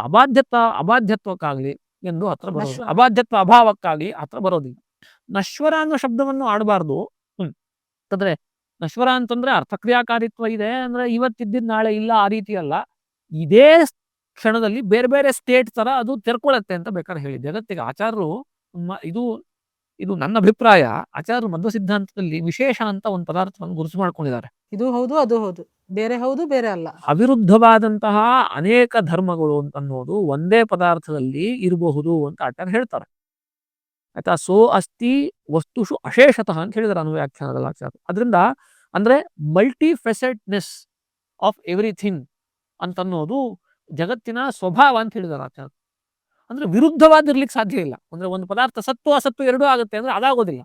ಅಬಾಧ್ಯತ್ವಕ್ಕಾಗ್ಲಿ ಎಂದು ಹತ್ರ ಬರೋದು, ಅಬಾಧ್ಯತ್ವ ಅಭಾವಕ್ಕಾಗ್ಲಿ ಹತ್ರ ಬರೋದಿಲ್ಲ. ನಶ್ವರ ಅನ್ನೋ ಶಬ್ದವನ್ನು ಆಡಬಾರ್ದು. ಅಂದ್ರೆ ನಶ್ವರ ಅಂತಂದ್ರೆ ಅರ್ಥಕ್ರಿಯಾಕಾರಿತ್ವ ಇದೆ ಅಂದ್ರೆ ಇವತ್ತಿದ್ದಿದ್ದು ನಾಳೆ ಇಲ್ಲ, ಆ ರೀತಿ ಅಲ್ಲ. ಇದೇ ಕ್ಷಣದಲ್ಲಿ ಬೇರೆ ಬೇರೆ ಸ್ಟೇಟ್ ತರ ಅದು ತೆರ್ಕೊಳ್ಳುತ್ತೆ ಅಂತ ಬೇಕಾದ್ರೆ ಹೇಳಿ. ಜಗತ್ತಿಗೆ ಆಚಾರ್ಯರು ಇದು ನನ್ನ ಅಭಿಪ್ರಾಯ, ಆಚಾರ್ಯರು ಮಧ್ವ ಸಿದ್ಧಾಂತದಲ್ಲಿ ವಿಶೇಷ ಅಂತ ಒಂದು ಪದಾರ್ಥವನ್ನು ಗುರುತು ಮಾಡ್ಕೊಂಡಿದ್ದಾರೆ. ಇದು ಹೌದು ಅದು ಹೌದು, ಬೇರೆ ಹೌದು ಬೇರೆ ಅಲ್ಲ. ಅವಿರುದ್ಧವಾದಂತಹ ಅನೇಕ ಧರ್ಮಗಳು ಅಂತ ಅನ್ನೋದು ಒಂದೇ ಪದಾರ್ಥದಲ್ಲಿ ಇರಬಹುದು ಅಂತ ಆಚಾರ್ಯ ಹೇಳ್ತಾರೆ. ಆಯ್ತಾ? ಸೋ ಅಸ್ತಿ ವಸ್ತುಷು ಅಶೇಷತಃ ಅಂತ ಹೇಳಿದಾರೆ ಅನುವ್ಯಾಖ್ಯಾನದಲ್ಲಿ ಆಚಾರ್ಯ. ಅದರಿಂದ ಅಂದ್ರೆ ಮಲ್ಟಿ ಫೆಸೆಟ್ನೆಸ್ ಆಫ್ ಎವ್ರಿಥಿಂಗ್ ಅಂತನ್ನೋದು ಜಗತ್ತಿನ ಸ್ವಭಾವ ಅಂತ ಹೇಳಿದಾರೆ ಆಚಾರ್ಯ. ಅಂದ್ರೆ ವಿರುದ್ಧವಾದಿರ್ಲಿಕ್ಕೆ ಸಾಧ್ಯ ಇಲ್ಲ. ಅಂದ್ರೆ ಒಂದು ಪದಾರ್ಥ ಸತ್ತು ಅಸತ್ತು ಎರಡೂ ಆಗುತ್ತೆ ಅಂದ್ರೆ ಅದಾಗೋದಿಲ್ಲ.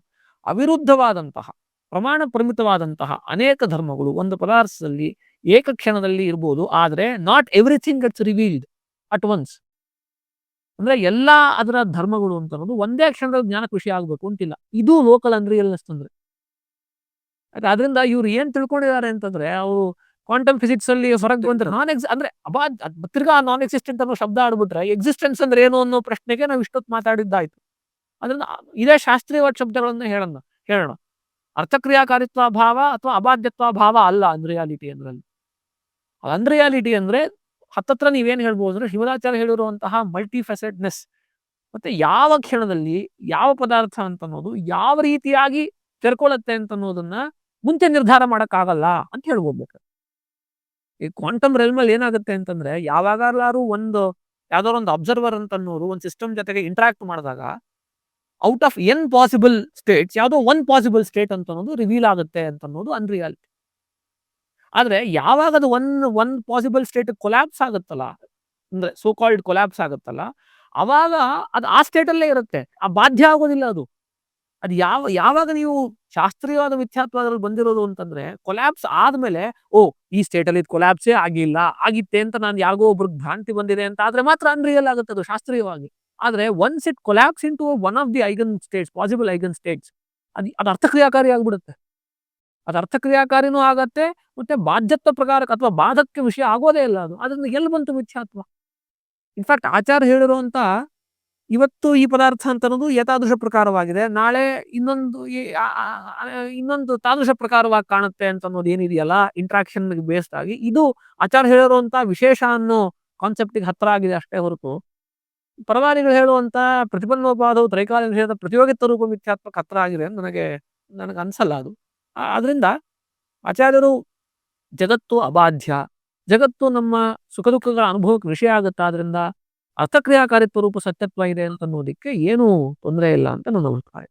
ಅವಿರುದ್ಧವಾದಂತಹ ಪ್ರಮಾಣ ಪರಿಮಿತವಾದಂತಹ ಅನೇಕ ಧರ್ಮಗಳು ಒಂದು ಪದಾರ್ಥದಲ್ಲಿ ಏಕಕ್ಷಣದಲ್ಲಿ ಇರ್ಬೋದು. ಆದ್ರೆ not everything guts revealed at once. ಅಂದ್ರೆ ಎಲ್ಲಾ ಅದರ ಧರ್ಮಗಳು ಅಂತ ಅನ್ನೋದು ಒಂದೇ ಕ್ಷಣದಲ್ಲಿ ಜ್ಞಾನಕ್ಕೆ ವಿಷಯ ಆಗ್ಬೇಕು ಅಂತಿಲ್ಲ. ಇದು ಲೋಕಲ್ ಅನ್ರಿಯಲ್ನೆಸ್ ಅಂದ್ರೆ. ಅದರಿಂದ ಇವ್ರು ಏನ್ ತಿಳ್ಕೊಂಡಿದ್ದಾರೆ ಅಂತಂದ್ರೆ, ಅವರು ಕ್ವಾಂಟಮ್ ಫಿಸಿಕ್ಸ್ ಅಲ್ಲಿ ಹೊರಗೆ ಬಂದ್ರೆ ಅಂದ್ರೆ ತಿರ್ಗಾ ನಾನ್ ಎಕ್ಸಿಸ್ಟೆಂಟ್ ಅನ್ನೋ ಶಬ್ದ ಆಡ್ಬಿಟ್ರೆ ಎಕ್ಸಿಸ್ಟೆನ್ಸ್ ಅಂದ್ರೆ ಏನು ಅನ್ನೋ ಪ್ರಶ್ನೆಗೆ ನಾವು ಇಷ್ಟೊತ್ತು ಮಾತಾಡಿದ್ದಾಯ್ತು. ಅದರಿಂದ ಇದೇ ಶಾಸ್ತ್ರೀಯವಾದ ಶಬ್ದಗಳನ್ನ ಹೇಳೋಣ. ಅರ್ಥಕ್ರಿಯಾಕಾರಿತ್ವ ಭಾವ ಅಥವಾ ಅಬಾಧ್ಯತ್ವ ಭಾವ ಅಲ್ಲ ಅನ್ರಿಯಾಲಿಟಿ ಅಂದ್ರಲ್ಲಿ. ಅನ್ರಿಯಾಲಿಟಿ ಅಂದ್ರೆ ಹತ್ತತ್ರ ನೀವೇನ್ ಹೇಳ್ಬೋದು ಅಂದ್ರೆ ಶಿವರಾಚಾರ್ಯ ಹೇಳಿರುವಂತಹ ಮಲ್ಟಿ ಫೆಸೆಟ್ನೆಸ್, ಮತ್ತೆ ಯಾವ ಕ್ಷಣದಲ್ಲಿ ಯಾವ ಪದಾರ್ಥ ಅಂತ ಅನ್ನೋದು ಯಾವ ರೀತಿಯಾಗಿ ತೆರ್ಕೊಳ್ಳುತ್ತೆ ಅಂತ ಅನ್ನೋದನ್ನ ಮುಂಚೆ ನಿರ್ಧಾರ ಮಾಡಕ್ಕಾಗಲ್ಲ ಅಂತ ಹೇಳ್ಬೋಬೇಕು. ಈ ಕ್ವಾಂಟಮ್ ರೆಲ್ಮ್ ಅಲ್ಲಿ ಏನಾಗುತ್ತೆ ಅಂತಂದ್ರೆ, ಯಾವಾಗಾರು ಯಾವ್ದಾದ್ರು ಒಂದು ಅಬ್ಸರ್ವರ್ ಅಂತ ಅನ್ನೋರು ಒಂದು ಸಿಸ್ಟಮ್ ಜೊತೆಗೆ ಇಂಟ್ರಾಕ್ಟ್ ಮಾಡಿದಾಗ out of N possible States ಯಾವುದೋ ಒನ್ ಪಾಸಿಬಲ್ ಸ್ಟೇಟ್ ಅಂತ ಅನ್ನೋದು ರಿವೀಲ್ ಆಗುತ್ತೆ ಅಂತ ಅನ್ನೋದು ಅನ್ರಿಯಾಲಿಟಿ. ಆದ್ರೆ ಯಾವಾಗ ಅದು ಒನ್ ಪಾಸಿಬಲ್ ಸ್ಟೇಟ್ ಕೊಲ್ಯಾಪ್ಸ್ ಆಗುತ್ತಲ್ಲ, ಅಂದ್ರೆ ಸೋ ಕಾಲ್ಡ್ ಕೊಲ್ಯಾಪ್ಸ್ ಆಗುತ್ತಲ್ಲ, ಅವಾಗ ಅದು ಆ ಸ್ಟೇಟಲ್ಲೇ ಇರುತ್ತೆ. ಆ ಬಾಧ್ಯ ಆಗೋದಿಲ್ಲ ಅದು. ಅದು ಯಾವಾಗ ನೀವು ಶಾಸ್ತ್ರೀಯವಾದ ಮಿಥ್ಯಾತ್ವದಲ್ಲಿ ಬಂದಿರೋದು ಅಂತಂದ್ರೆ, ಕೊಲ್ಯಾಪ್ಸ್ ಆದ್ಮೇಲೆ ಈ ಸ್ಟೇಟಲ್ಲಿ ಇದು ಕೊಲ್ಯಾಪ್ಸೇ ಆಗಿಲ್ಲ, ಆಗಿತ್ತೆ ಅಂತ ನಾನು ಯಾರಿಗೋ ಒಬ್ರಿಗೆ ಭ್ರಾಂತಿ ಬಂದಿದೆ ಅಂತ ಆದ್ರೆ ಮಾತ್ರ ಅನ್ರಿಯಲ್ ಆಗುತ್ತೆ ಅದು ಶಾಸ್ತ್ರೀಯವಾಗಿ. ಆದ್ರೆ once it collapse into one of the eigen states, possible eigen states, ಅದು ಅರ್ಥಕ್ರಿಯಾಕಾರಿ ಆಗ್ಬಿಡುತ್ತೆ. ಅದು ಅರ್ಥಕ್ರಿಯಾಕಾರಿನೂ ಆಗತ್ತೆ, ಮತ್ತೆ ಬಾಧ್ಯತ್ವ ಪ್ರಕಾರಕ್ಕೆ ಅಥವಾ ಬಾಧಕ್ಕೆ ವಿಷಯ ಆಗೋದೇ ಇಲ್ಲ ಅದು. ಅದರಿಂದ ಎಲ್ಲಿ ಬಂತು ಮಿಥ್ಯಾತ್ವ? ಇನ್ಫ್ಯಾಕ್ಟ್ ಆಚಾರ್ಯ ಹೇಳಿರುವಂತ ಇವತ್ತು ಈ ಪದಾರ್ಥ ಅಂತ ಅನ್ನೋದು ಏತಾದೃಶ ಪ್ರಕಾರವಾಗಿದೆ, ನಾಳೆ ಇನ್ನೊಂದು ತಾದೃಶ ಪ್ರಕಾರವಾಗಿ ಕಾಣುತ್ತೆ ಅಂತ ಅನ್ನೋದು ಏನಿದೆಯಲ್ಲ, ಇಂಟ್ರಾಕ್ಷನ್ ಬೇಸ್ಡ್ ಆಗಿ, ಇದು ಆಚಾರ್ಯ ಹೇಳಿರುವಂತ ವಿಶೇಷ ಅನ್ನೋ ಕಾನ್ಸೆಪ್ಟಿಗೆ ಹತ್ರ ಆಗಿದೆ ಅಷ್ಟೇ ಹೊರತು, ಪರವಾದಿಗಳು ಹೇಳುವಂತ ಪ್ರತಿಪನ್ನೋಪಾದವು ತ್ರೈಕಾಲ ನಿಷೇಧ ಪ್ರತಿಯೋಗಿತ್ವ ರೂಪ ಮಿಥ್ಯಾತ್ವಕ್ಕೆ ಹತ್ರ ಆಗಿದೆ ಅಂತ ನನಗೆ ಅನ್ಸಲ್ಲ ಅದು. ಆದ್ರಿಂದ ಆಚಾರ್ಯರು ಜಗತ್ತು ಅಬಾಧ್ಯ, ಜಗತ್ತು ನಮ್ಮ ಸುಖ ದುಃಖಗಳ ಅನುಭವಕ್ಕೆ ವಿಷಯ ಆಗುತ್ತೆ, ಆದ್ರಿಂದ ಅರ್ಥಕ್ರಿಯಾಕಾರಿತ್ವ ರೂಪ ಸತ್ಯತ್ವ ಇದೆ ಅಂತ ಅನ್ನೋದಕ್ಕೆ ಏನೂ ತೊಂದರೆ ಇಲ್ಲ ಅಂತ ನನ್ನ ಅಭಿಪ್ರಾಯ.